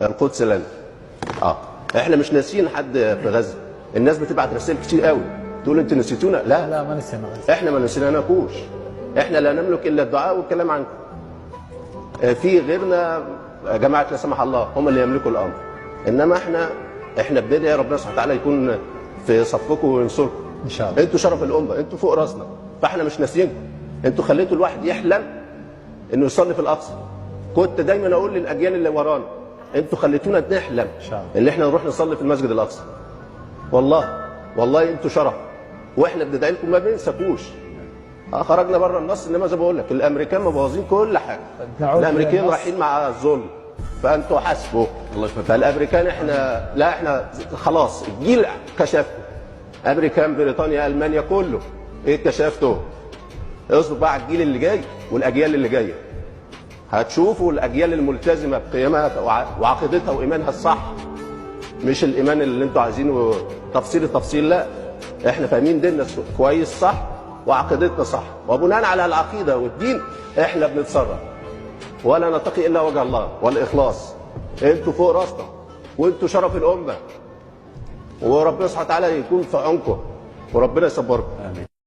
القدس لنا. احنا مش ناسيين حد في غزه. الناس بتبعت رسائل كتير قوي تقول انتوا نسيتونا. لا ما نسينا غزه. احنا ما نسيناكوش. احنا لا نملك الا الدعاء والكلام عنكم. في غيرنا جماعه لا سمح الله هم اللي يملكوا الامر. انما احنا بندعي ربنا سبحانه وتعالى يكون في صفكم وينصركم ان شاء الله. انتوا شرف الامه، انتوا فوق راسنا، فاحنا مش ناسيينكم. انتوا خليتوا الواحد يحلم انه يصلي في الاقصى. كنت دايما اقول للاجيال اللي ورانا انتوا خليتونا نحلم اللي احنا نروح نصلي في المسجد الاقصى. والله انتوا شرف، واحنا بندعي لكم ما بننساكوش. خرجنا بره النص، انما زي ما بقول لك الامريكان مبوظين كل حاجه. الامريكان رايحين مع الظلم، فانتوا حاسبوا. فالامريكان احنا خلاص الجيل كشفكم. امريكان، بريطانيا، المانيا، كله كشفتوا. اصبر بقى على الجيل اللي جاي والاجيال اللي جايه. هتشوفوا الاجيال الملتزمه بقيمها وعقيدتها وايمانها الصح، مش الايمان اللي انتوا عايزينه تفصيل. لا، احنا فاهمين ديننا كويس صح وعقيدتنا صح، وبناء على العقيده والدين احنا بنتصرف، ولا نتقي الا وجه الله والاخلاص. انتوا فوق راسنا وانتوا شرف الامه، وربنا سبحانه وتعالى يكون في عونكم وربنا يصبركم. امين.